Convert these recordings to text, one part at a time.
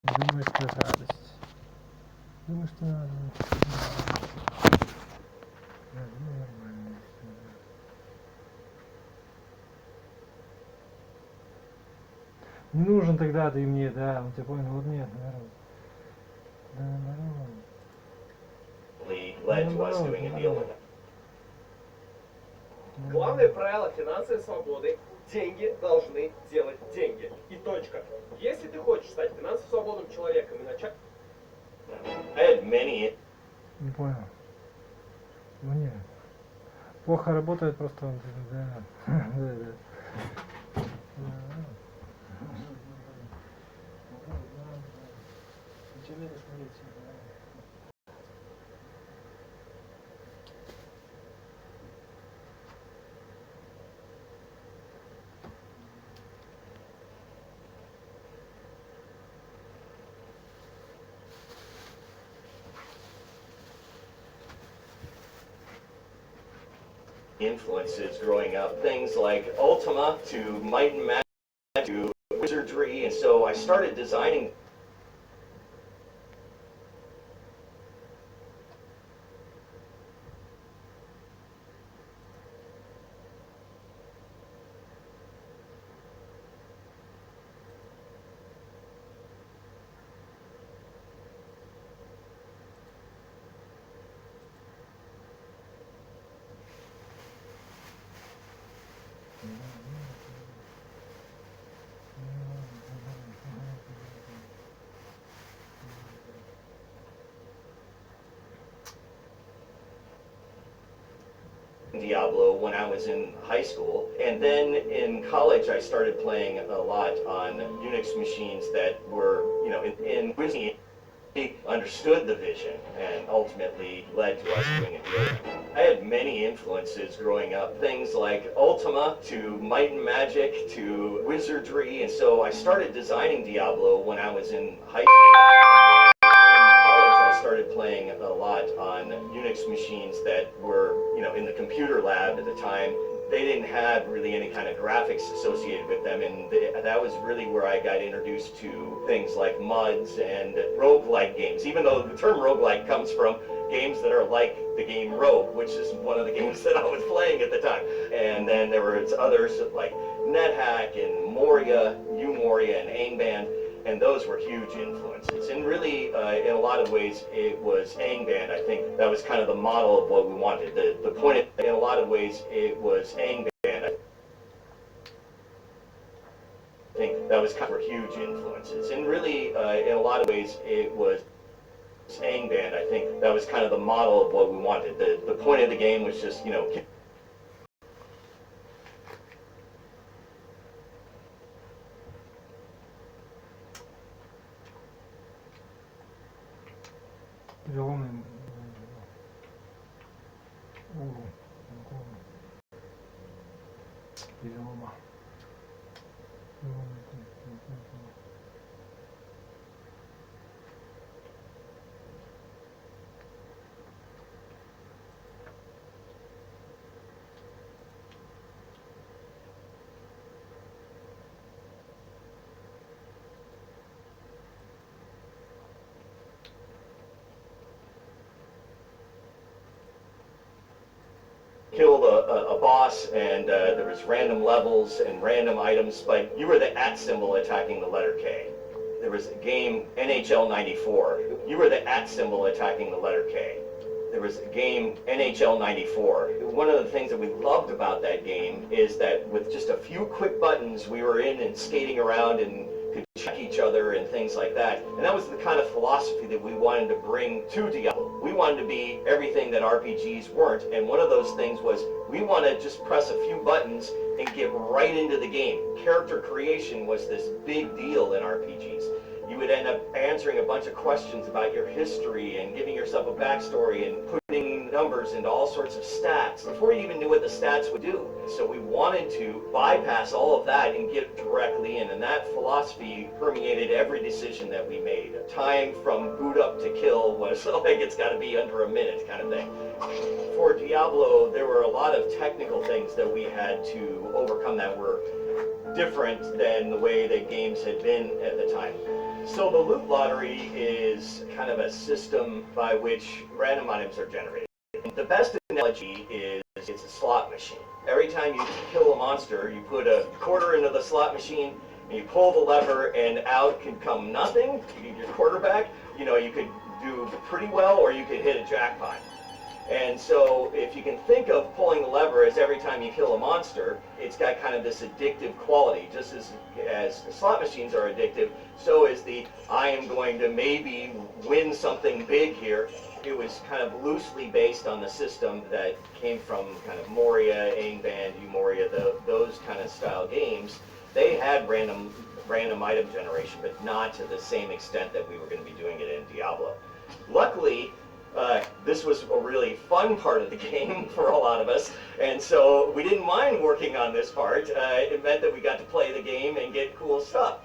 Думаю, что это радость. Думаю, что надо. Нормально. Не нужен тогда ты мне, да, он тебя понял, вот нет, наоборот. Да, наоборот. Led to us doing a deal with them. Главное правило финансовой свободы – деньги должны делать деньги. И точка. Если ты хочешь стать финансово свободным человеком и начать... I had many... Не понял. Ну нет. Плохо работает просто он, да. Да. Интересно смотреть. Influences growing up, things like Ultima to Might and Magic to Wizardry, and so I started designing. Diablo when I was in high school, and then in college I started playing a lot on Unix machines that were, you know, in Disney. He understood the vision and ultimately led to us doing a deal. I had many influences growing up, things like Ultima to Might and Magic to Wizardry, and so I started designing Diablo when I was in high school. I started playing a lot on Unix machines that were, you know, in the computer lab at the time. They didn't have really any kind of graphics associated with them, and that was really where I got introduced to things like MUDs and roguelike games, even though the term roguelike comes from games that are like the game Rogue, which is one of the games that I was playing at the time. And then there were others like NetHack and Moria, U-Moria and Angband. And those were huge influences. And really, in a lot of ways, it was Angband. I think that was kind of the model of what we wanted. The point, in a lot of ways, it was Angband. I think that was kind of huge influences. And really, in a lot of ways, it was Angband. I think that was kind of the model of what we wanted. The point of the game was just, you know, Переломный. Перелома. killed a boss, and there was random levels and random items, but you were the @ symbol attacking the letter K. There was a game, NHL 94. You were the @ symbol attacking the letter K. There was a game, NHL 94. One of the things that we loved about that game is that with just a few quick buttons, we were in and skating around and could check each other and things like that. And that was the kind of philosophy that we wanted to bring to Diablo. We wanted to be everything that RPGs weren't, and one of those things was we want to just press a few buttons and get right into the game. Character creation was this big deal in RPGs. You would end up answering a bunch of questions about your history and giving yourself a backstory and putting numbers into all sorts of stats before you even knew what the stats would do. So we wanted to bypass all of that and get directly in, and that philosophy permeated every decision that we made. Time from boot up to kill was like it's got to be under a minute kind of thing. For Diablo, there were a lot of technical things that we had to overcome that were different than the way that games had been at the time. So the loot lottery is kind of a system by which random items are generated. The best analogy is it's a slot machine. Every time you kill a monster, you put a quarter into the slot machine, and you pull the lever, and out can come nothing. You get your quarter back. You know, you could do pretty well, or you could hit a jackpot. And so if you can think of pulling the lever as every time you kill a monster, it's got kind of this addictive quality. Just as slot machines are addictive, so is the I am going to maybe win something big here. It was kind of loosely based on the system that came from kind of Moria, Angband, Umoria, those kind of style games. They had random item generation, but not to the same extent that we were going to be doing it in Diablo. Luckily, this was a really fun part of the game for a lot of us, and so we didn't mind working on this part. It meant that we got to play the game and get cool stuff.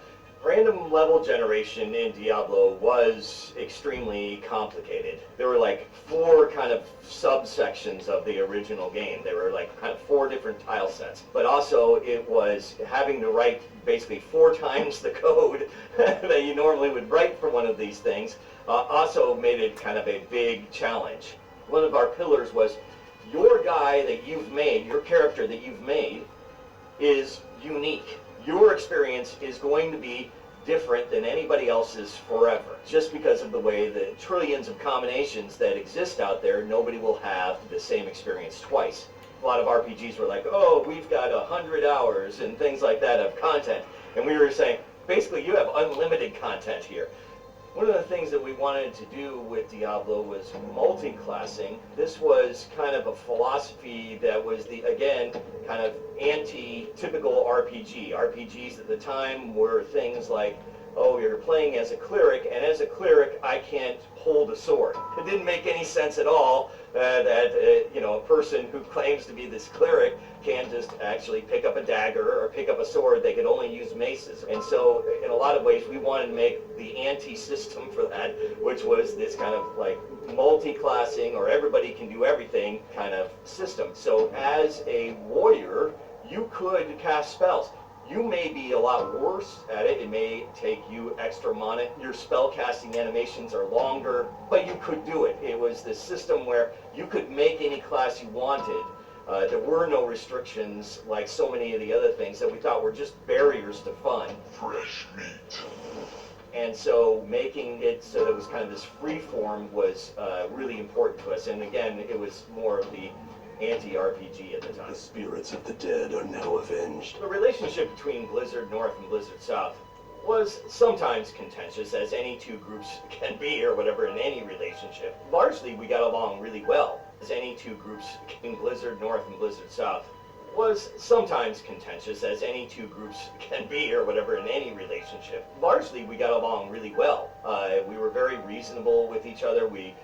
Random level generation in Diablo was extremely complicated. There were like 4 kind of subsections of the original game. There were like kind of 4 different tile sets. But also it was having to write basically 4 times the code that you normally would write for one of these things. Also made it kind of a big challenge. One of our pillars was your guy that you've made, your character that you've made, is unique. Your experience is going to be different than anybody else's forever. Just because of the way the trillions of combinations that exist out there, nobody will have the same experience twice. A lot of RPGs were like, oh, we've got 100 hours and things like that of content. And we were saying, basically, you have unlimited content here. One of the things that we wanted to do with Diablo was multi-classing. This was kind of a philosophy that was, again, kind of anti-typical RPG. RPGs at the time were things like, oh, you're playing as a cleric, and as a cleric, I can't hold a sword. It didn't make any sense at all that you know, a person who claims to be this cleric can just actually pick up a dagger or pick up a sword. They could only use maces. And so in a lot of ways we wanted to make the anti-system for that, which was this kind of like multi-classing or everybody can do everything kind of system. So as a warrior, you could cast spells. You may be a lot worse at it. It may take you extra mana. Your spell casting animations are longer, but you could do it. It was this system where you could make any class you wanted. There were no restrictions like so many of the other things that we thought were just barriers to fun. Fresh meat. And so making it so that it was kind of this free form was really important to us. And again, it was more of the anti-RPG at the time. The spirits of the dead are now avenged. The relationship between Blizzard North and Blizzard South was sometimes contentious, as any 2 groups can be, or whatever, in any relationship. Largely, we got along really well, as any 2 groups in Blizzard North and Blizzard South was sometimes contentious, as any 2 groups can be, or whatever, in any relationship. Largely, we got along really well. We were very reasonable with each other. We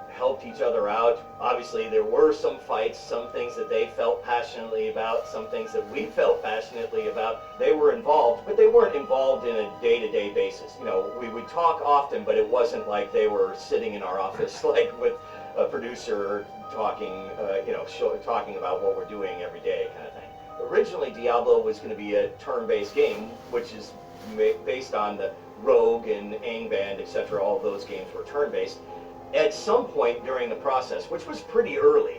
helped each other out. Obviously, there were some fights, some things that they felt passionately about, some things that we felt passionately about. They were involved, but they weren't involved in a day-to-day basis. You know, we would talk often, but it wasn't like they were sitting in our office like with a producer talking, you know, talking about what we're doing every day kind of thing. Originally, Diablo was going to be a turn-based game, which is based on the Rogue and Angband, etc. All of those games were turn-based. At some point during the process, which was pretty early,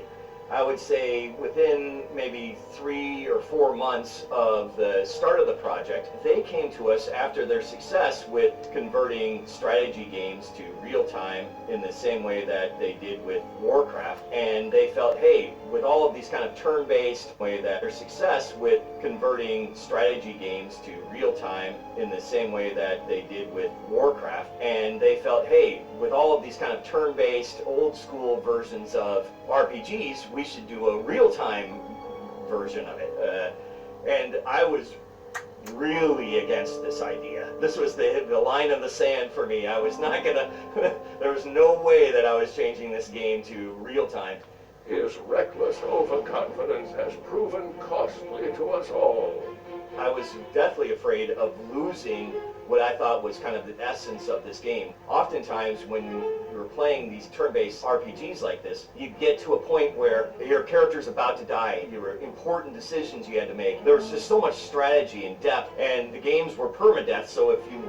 I would say within maybe 3 or 4 months of the start of the project, they came to us after their success with converting strategy games to real-time in the same way that they did with Warcraft. And they felt, hey, with all of these kind of turn-based way that their success with converting strategy games to real-time in the same way that they did with Warcraft. And they felt, hey, with all of these kind of turn-based old-school versions of RPGs, we should do a real-time version of it. And I was really against this idea. This was the line in the sand for me. I was not gonna, there was no way that I was changing this game to real-time. His reckless overconfidence has proven costly to us all. I was deathly afraid of losing what I thought was kind of the essence of this game. Oftentimes when you were playing these turn-based RPGs like this, you'd get to a point where your character's about to die. There were important decisions you had to make. There was just so much strategy and depth, and the games were permadeath, so if you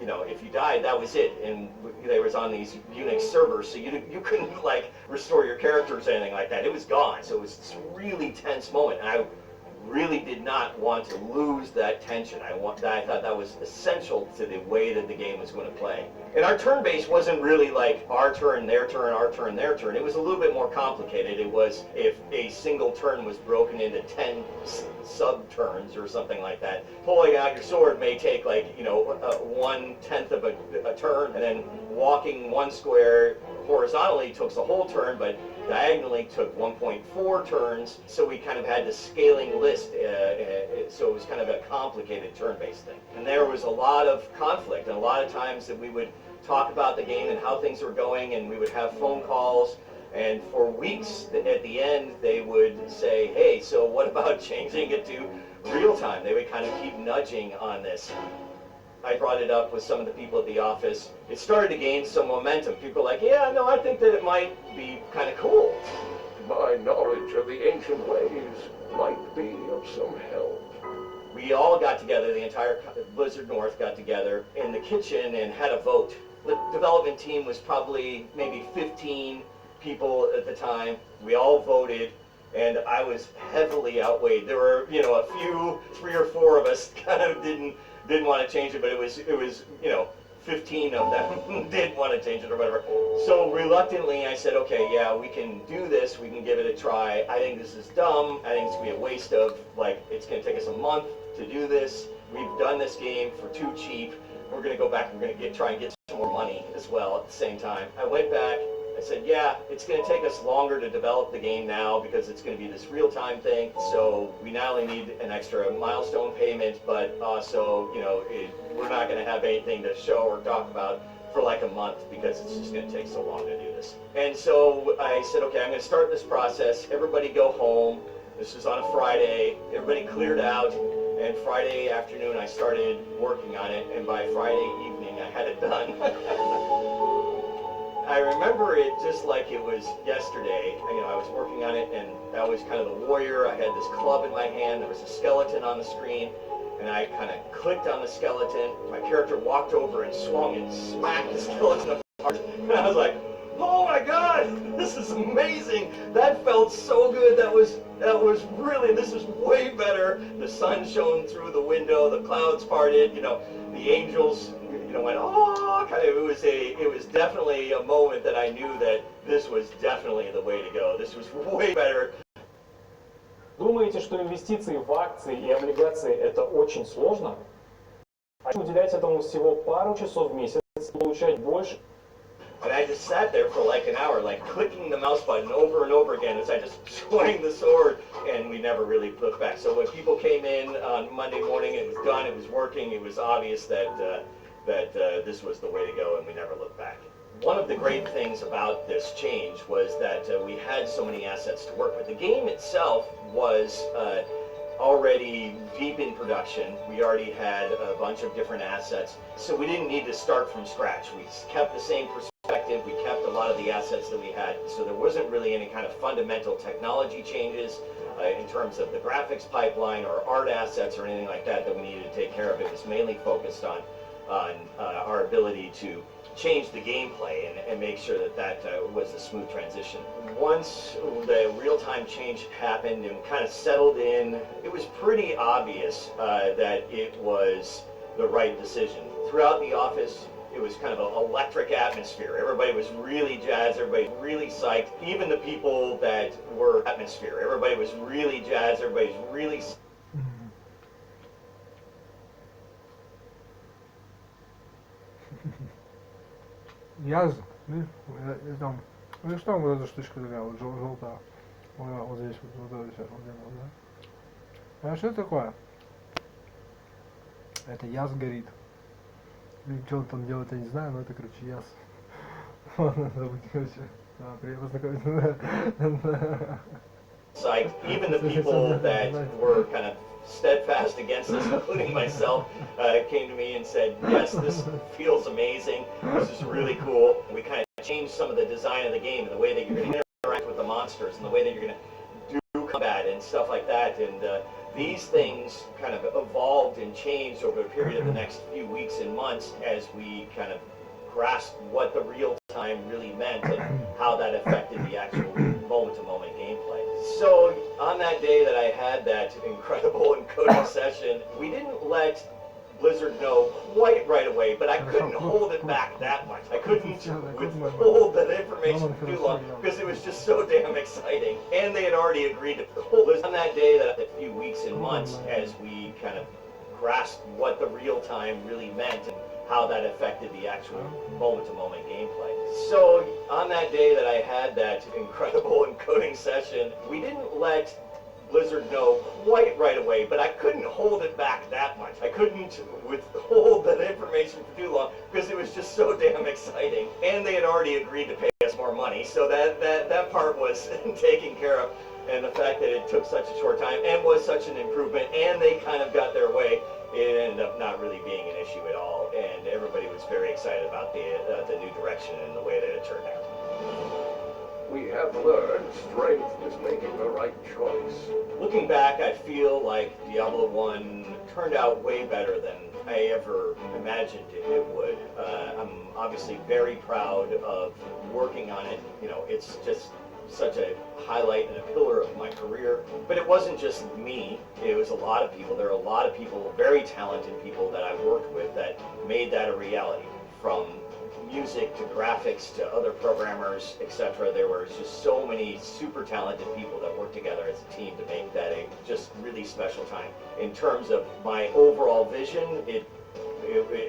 you know, if you died, that was it. And they was on these Unix servers, so you couldn't like restore your characters or anything like that. It was gone. So it was this really tense moment. And I really did not want to lose that tension. I thought that was essential to the way that the game was going to play. And our turn-based wasn't really like our turn, their turn, our turn, their turn. It was a little bit more complicated. It was if a single turn was broken into 10 sub-turns or something like that. Pulling out your sword may take like, you know, 1/10 of a turn, and then walking one square horizontally took the whole turn, but diagonally took 1.4 turns, so we kind of had this scaling list, so it was kind of a complicated turn-based thing. And there was a lot of conflict, and a lot of times that we would talk about the game and how things were going, and we would have phone calls, and for weeks at the end they would say, hey, so what about changing it to real time? They would kind of keep nudging on this. I brought it up with some of the people at the office. It started to gain some momentum. People were like, yeah, no, I think that it might be kind of cool. My knowledge of the ancient ways might be of some help. We all got together, the entire Blizzard North got together in the kitchen and had a vote. The development team was probably maybe 15 people at the time. We all voted, and I was heavily outweighed. There were, you know, a few, 3 or 4 of us kind of didn't want to change it, but it was, you know, 15 of them did want to change it or whatever. So reluctantly I said, okay, yeah, we can do this, we can give it a try. I think this is dumb. I think it's going to be a waste of, like, it's going to take us a month to do this. We've done this game for too cheap. We're going to go back and we're going to try and get some more money as well at the same time. I went back. I said, yeah, it's going to take us longer to develop the game now because it's going to be this real-time thing. So we not only need an extra milestone payment, but also, you know, we're not going to have anything to show or talk about for like a month because it's just going to take so long to do this. And so I said, okay, I'm going to start this process. Everybody go home. This is on a Friday. Everybody cleared out. And Friday afternoon, I started working on it. And by Friday evening, I had it done. I remember it just like it was yesterday. You know, I was working on it, and I was kind of the warrior. I had this club in my hand. There was a skeleton on the screen, and I kind of clicked on the skeleton. My character walked over and swung and smacked the skeleton apart. And I was like, oh my God, this is amazing. That felt so good. That was really, this is way better. The sun shone through the window. The clouds parted. You know, the angels, you know, went, oh, kind of, it was definitely a moment that I knew that this was definitely the way to go. This was way better. Думаете, что инвестиции в акции и облигации это очень сложно? А уделять этому всего пару часов в месяц и получать больше? And I just sat there for like an hour, like clicking the mouse button over and over again as I just swung the sword, and we never really looked back. So when people came in on Monday morning, it was done, it was working, it was obvious that this was the way to go, and we never looked back. One of the great things about this change was that we had so many assets to work with. The game itself was already deep in production. We already had a bunch of different assets, so we didn't need to start from scratch. We kept the same perspective. We kept a lot of the assets that we had, so there wasn't really any kind of fundamental technology changes in terms of the graphics pipeline or art assets or anything like that we needed to take care of. It was mainly focused on our ability to change the gameplay and make sure that was a smooth transition. Once the real-time change happened and kind of settled in, it was pretty obvious that it was the right decision. Throughout the office, it was kind of an electric atmosphere. Everybody was really jazzed, everybody was really psyched. Even the people that were atmosphere, everybody was really jazzed, everybody was really Яз, видишь, там вот эта штучка такая, вот желтая. Вот здесь, вот здесь, вот да? А что это такое? Это яз горит. Или что он там делает, я не знаю, но это, короче, яз. Ладно, забудь, короче. Приятно познакомиться. Psyched. Even the people that were kind of steadfast against this, including myself, came to me and said, yes, this feels amazing, this is really cool. We kind of changed some of the design of the game, and the way that you're going to interact with the monsters, and the way that you're going to do combat and stuff like that, and These things kind of evolved and changed over a period of the next few weeks and months as we kind of grasped what the real time really meant and how that affected the actual moment-to-moment gameplay. So on that day that I had that incredible encoding session, we didn't let Blizzard know quite right away, but I couldn't hold it back that much. I couldn't withhold that information for too long because it was just so damn exciting. And they had already agreed to hold it on that day that a few weeks and months as we kind of grasped what the real time really meant and how that affected the actual moment-to-moment gameplay. So on that day that I had that incredible encoding session, we didn't let Blizzard know quite right away, but I couldn't hold it back that much. I couldn't withhold that information for too long because it was just so damn exciting. And they had already agreed to pay us more money, so that part was taken care of. And the fact that it took such a short time and was such an improvement, and they kind of got their way, it ended up not really being an issue at all. And everybody was very excited about the new direction and the way that it turned out. We have learned strength is making the right choice. Looking back, I feel like Diablo 1 turned out way better than I ever imagined it would. I'm obviously very proud of working on it. You know, it's just such a highlight and a pillar of my career. But it wasn't just me, it was a lot of people. There are a lot of people, very talented people that I worked with that made that a reality. From music to graphics to other programmers, etc. There were just so many super talented people that worked together as a team to make that a just really special time. In terms of my overall vision, it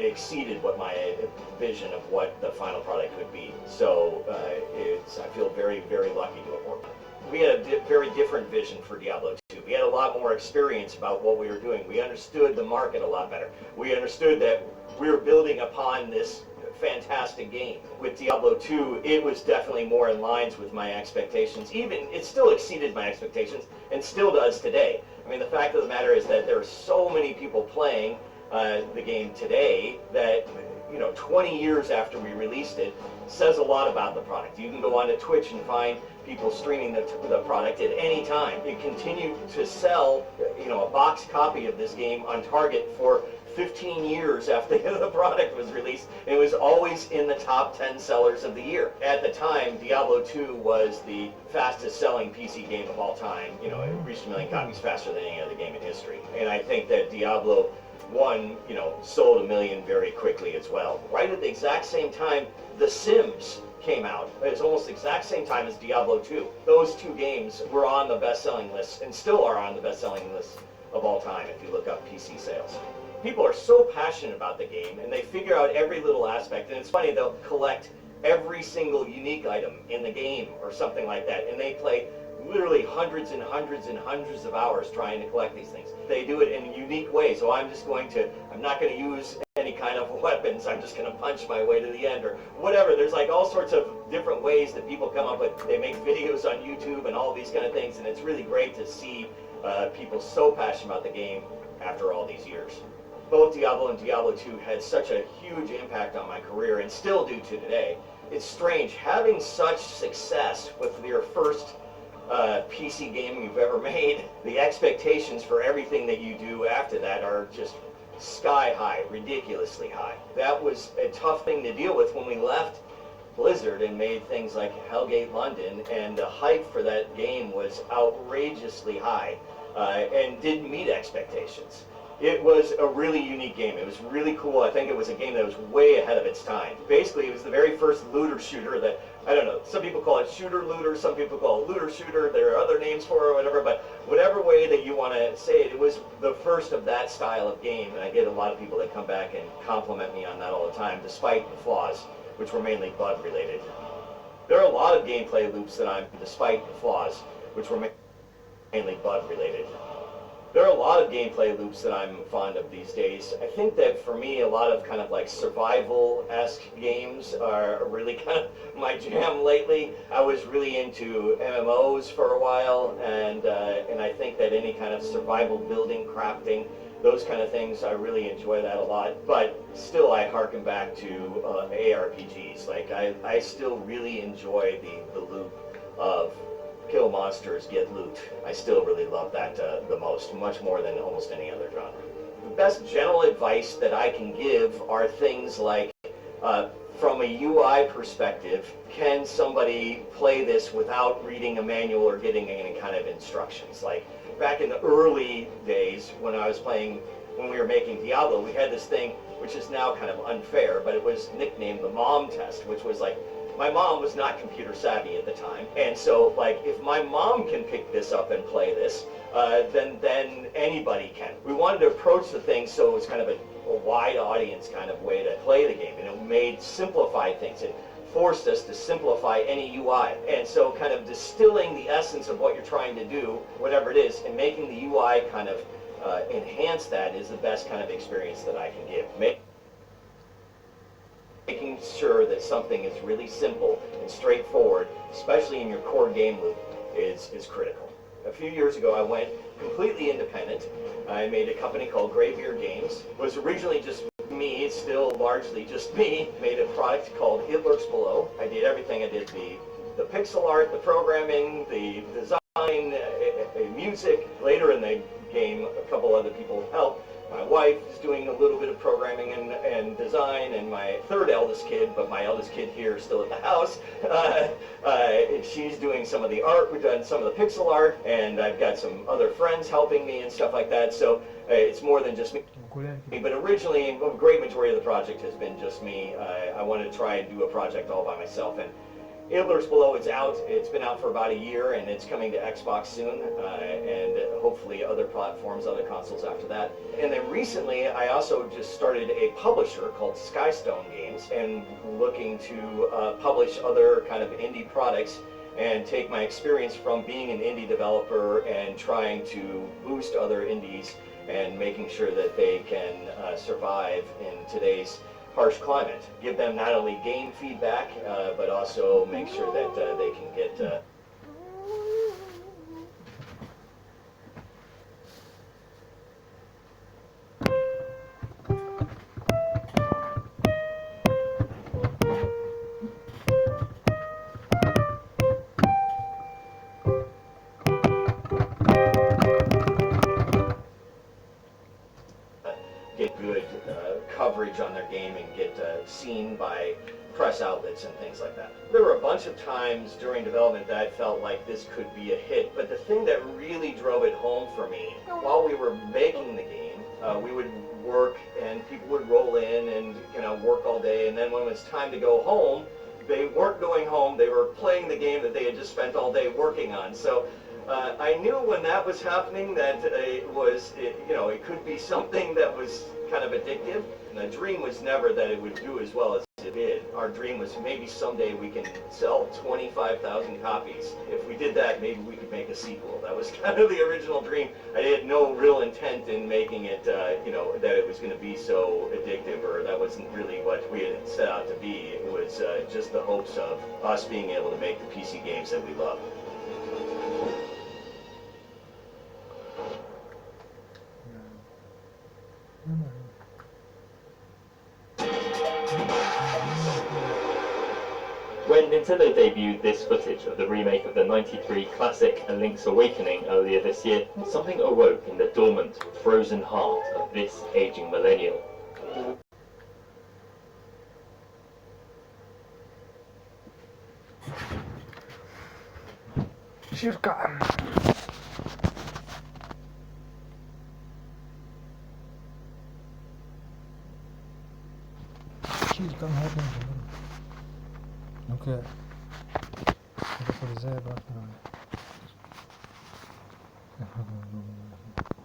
exceeded what my vision of what the final product could be. So I feel very, very lucky to have worked. We had a very different vision for Diablo 2. We had a lot more experience about what we were doing. We understood the market a lot better. We understood that we were building upon this fantastic game. With Diablo 2, it was definitely more in lines with my expectations. Even, it still exceeded my expectations, and still does today. I mean, the fact of the matter is that there are so many people playing the game today that, you know, 20 years after we released it, says a lot about the product. You can go onto Twitch and find people streaming the product at any time. It continued to sell, you know, a box copy of this game on Target for 15 years after the product was released. It was always in the top 10 sellers of the year. At the time, Diablo 2 was the fastest selling PC game of all time. You know, it reached 1 million copies faster than any other game in history. And I think that Diablo 1, you know, sold 1 million very quickly as well. Right at the exact same time, The Sims came out. It was almost the exact same time as Diablo 2. Those two games were on the best-selling list, and still are on the best-selling list of all time if you look up PC sales. People are so passionate about the game, and they figure out every little aspect, and it's funny, they'll collect every single unique item in the game or something like that, and they play literally hundreds and hundreds and hundreds of hours trying to collect these things. They do it in a unique way, so I'm not going to use any kind of weapons, I'm just going to punch my way to the end, or whatever. There's like all sorts of different ways that people come up with. They make videos on YouTube and all these kind of things, and it's really great to see people so passionate about the game after all these years. Both Diablo and Diablo 2 had such a huge impact on my career, and still do to today. It's strange, having such success with your first PC game you've ever made, the expectations for everything that you do after that are just sky high, ridiculously high. That was a tough thing to deal with when we left Blizzard and made things like Hellgate London, and the hype for that game was outrageously high and didn't meet expectations. It was a really unique game. It was really cool. I think it was a game that was way ahead of its time. Basically, it was the very first looter shooter that, I don't know, some people call it shooter looter, some people call it looter shooter, there are other names for it or whatever, but whatever way that you want to say it, it was the first of that style of game, and I get a lot of people that come back and compliment me on that all the time, despite the flaws, which were mainly bug related. There are a lot of gameplay loops that despite the flaws, which were mainly bug related. There are a lot of gameplay loops that I'm fond of these days. I think that for me, a lot of kind of like survival-esque games are really kind of my jam lately. I was really into MMOs for a while, and I think that any kind of survival building, crafting, those kind of things, I really enjoy that a lot. But still, I harken back to ARPGs. Like I still really enjoy the loop of kill monsters, get loot. I still really love that the most, much more than almost any other genre. The best general advice that I can give are things like, from a UI perspective, can somebody play this without reading a manual or getting any kind of instructions? Like back in the early days when I was playing, when we were making Diablo, we had this thing which is now kind of unfair, but it was nicknamed the mom test, which was like, my mom was not computer savvy at the time, and so like if my mom can pick this up and play this, then anybody can. We wanted to approach the thing so it was kind of a wide audience kind of way to play the game, and it made simplified things. It forced us to simplify any UI, and so kind of distilling the essence of what you're trying to do, whatever it is, and making the UI kind of enhance that is the best kind of experience that I can give. Making sure that something is really simple and straightforward, especially in your core game loop, is critical. A few years ago, I went completely independent. I made a company called Graveyard Games. It was originally just me, it's still largely just me. Made a product called It Lurks Below. I did everything. I did the pixel art, the programming, the design, music. Later in the game, a couple other people helped. My wife is doing a little bit of programming and design, and my third eldest kid, but my eldest kid here is still at the house, she's doing some of the art. We've done some of the pixel art, and I've got some other friends helping me and stuff like that, so it's more than just me. But originally, a great majority of the project has been just me. I wanted to try and do a project all by myself, and It Lurks Below, it's out. It's been out for about a year, and it's coming to Xbox soon, and hopefully other platforms, other consoles after that. And then recently, I also just started a publisher called Skystone Games, and looking to publish other kind of indie products and take my experience from being an indie developer and trying to boost other indies and making sure that they can survive in today's harsh climate. Give them not only game feedback, but also make sure that they can get good coverage on their game and get seen by press outlets and things like that. There were a bunch of times during development that I felt like this could be a hit, but the thing that really drove it home for me, while we were making the game, we would work and people would roll in and work all day, and then when it was time to go home, they weren't going home, they were playing the game that they had just spent all day working on. So I knew when that was happening that it could be something that was kind of addictive. And the dream was never that it would do as well as it did. Our dream was maybe someday we can sell 25,000 copies. If we did that, maybe we could make a sequel. That was kind of the original dream. I had no real intent in making it, that it was going to be so addictive, or that wasn't really what we had set out to be. It was just the hopes of us being able to make the PC games that we love. When Nintendo debuted this footage of the remake of the '93 classic A Link's Awakening earlier this year, something awoke in the dormant, frozen heart of this aging millennial. Чирка. Чирка гарно. Ну-ка. Это полезай обратно.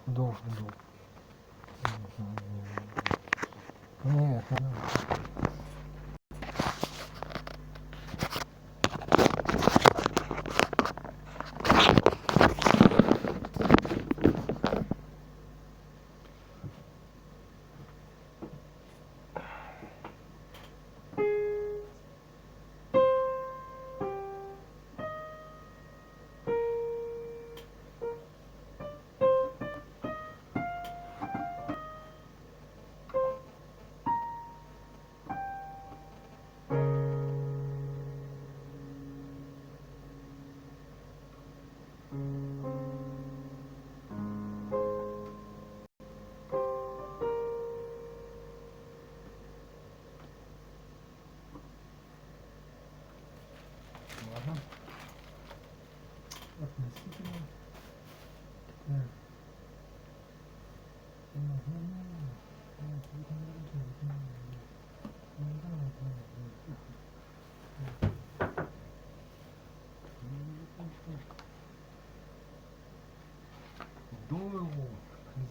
Дух. Нет,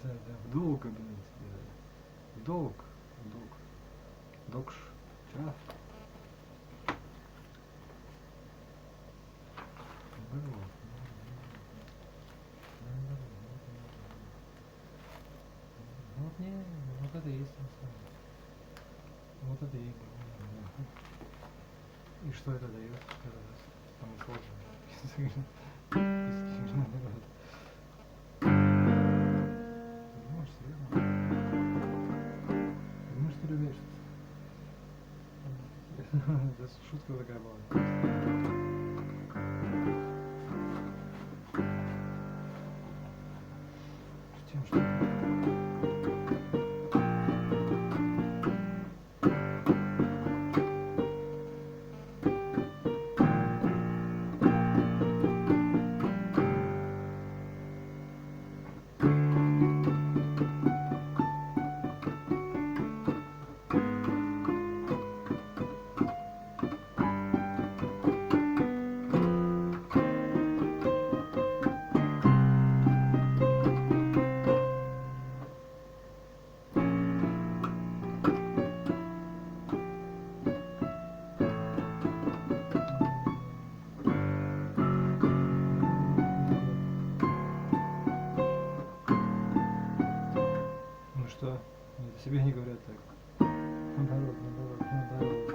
Вдолг, блин. Вдолг. Докш. Ча. Вот не, вот это и есть на самом деле. Вот это и было. И что это дает? Самое сложное. Может, серьезно? Думаешь, что любишь? Это шутка такая была. Тем, что... Что? Это себе не говорят так. Наоборот. Ну да.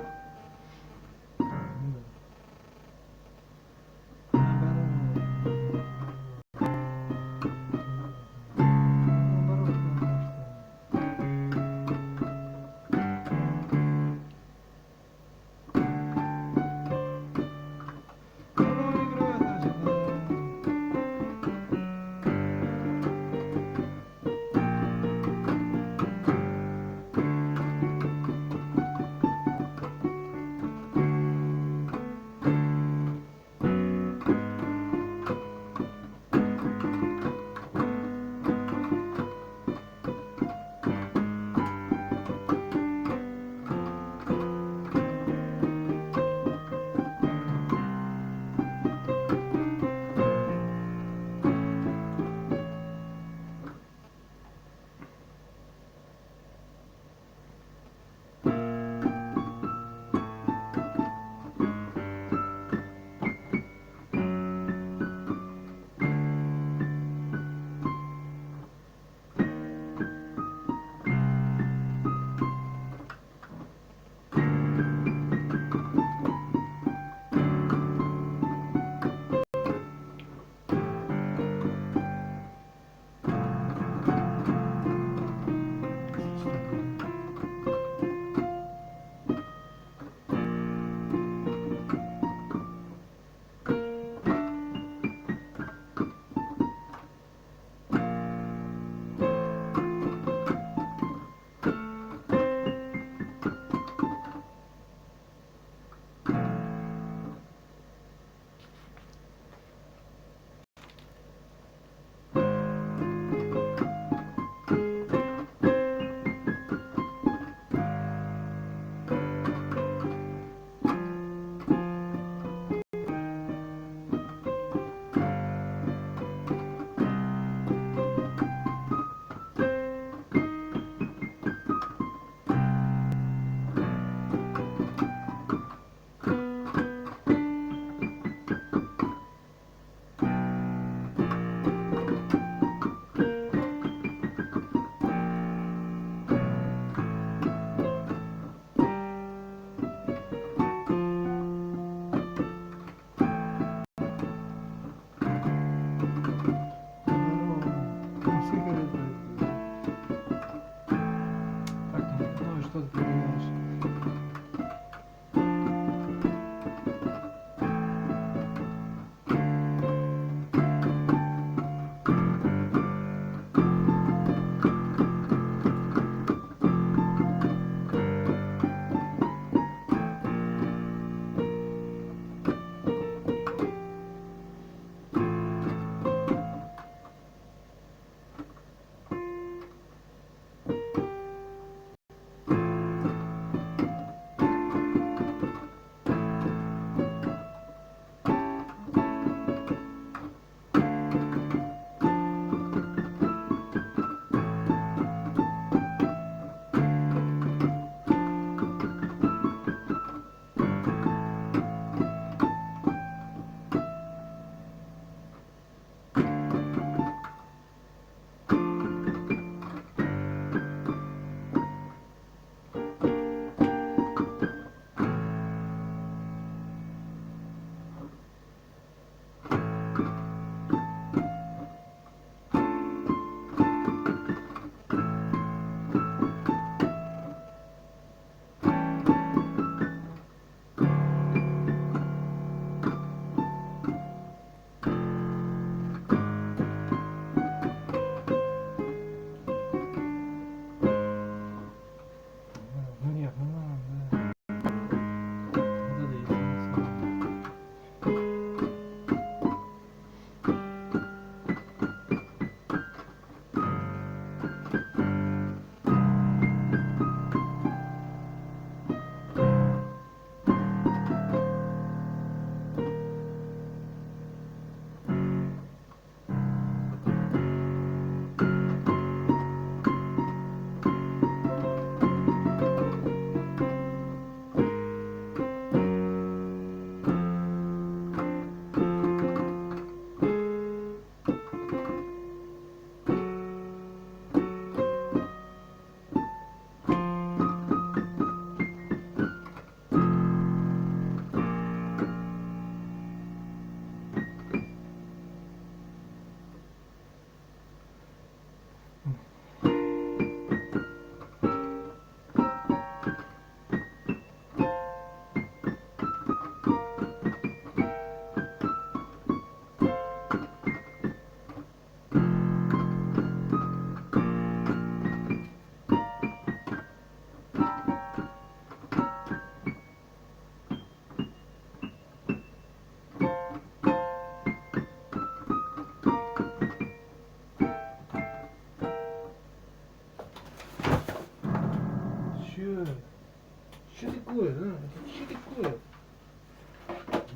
Это что такое?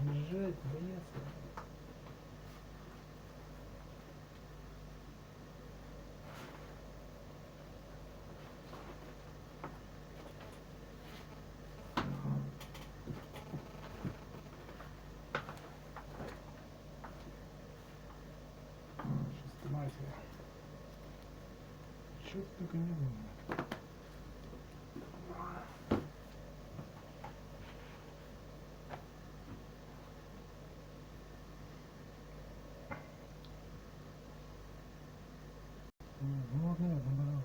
Нажать, бояться. Шестиматия. Что ты только не думал. Вот, нет, забрал.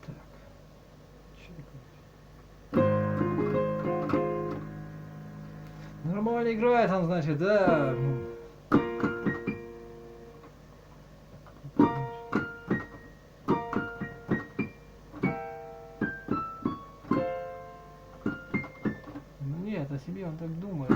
Так. Что такое? Нормально играет он, значит, да. Ну нет, о себе он так думает.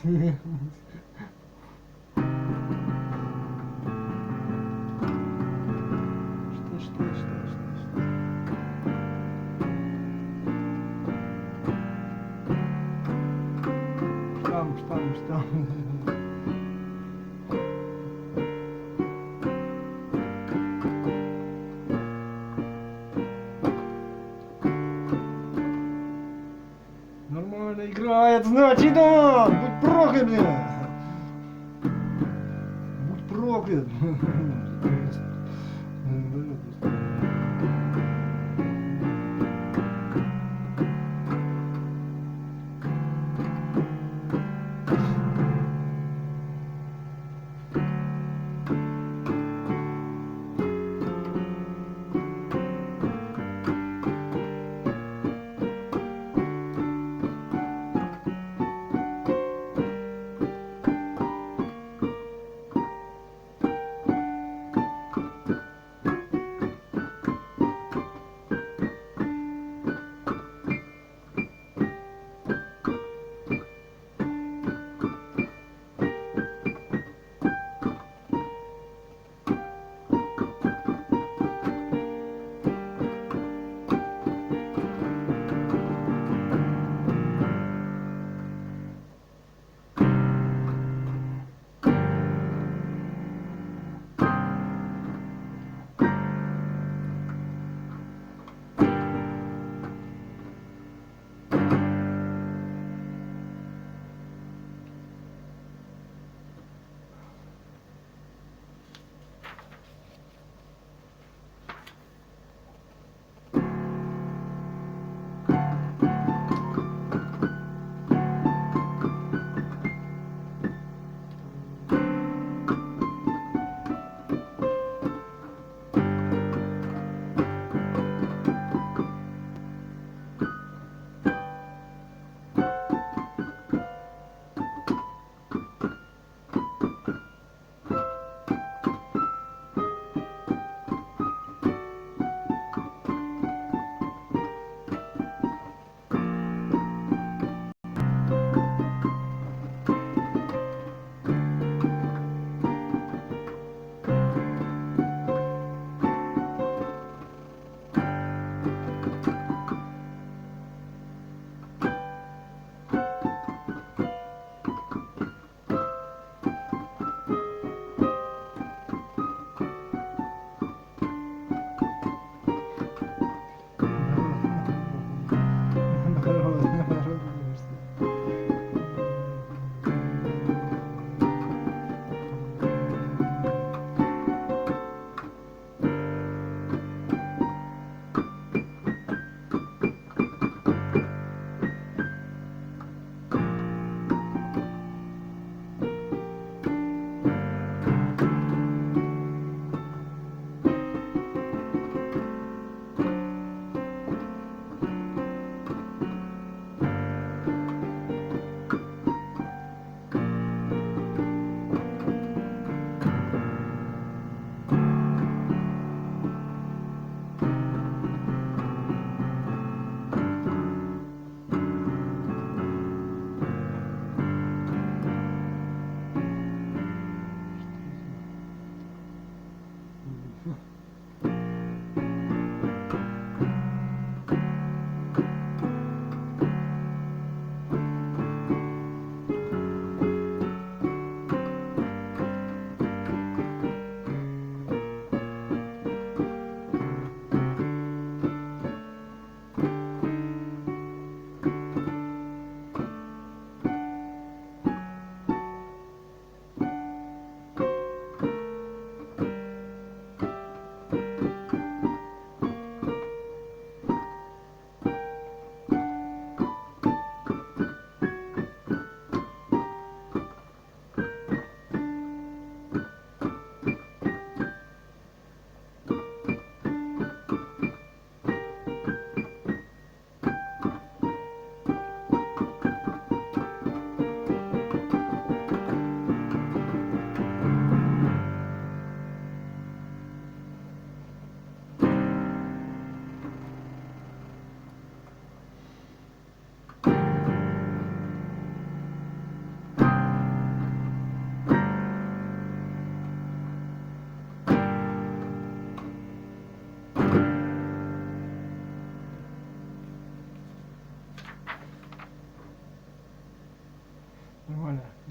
Что? Штамм. Нормально играет, значит, да! Будь проклят, бля! Будь проклят!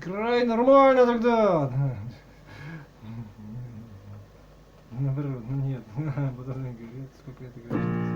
Играй нормально тогда. Наоборот, ну нет. Потом говорит, сколько это играешь.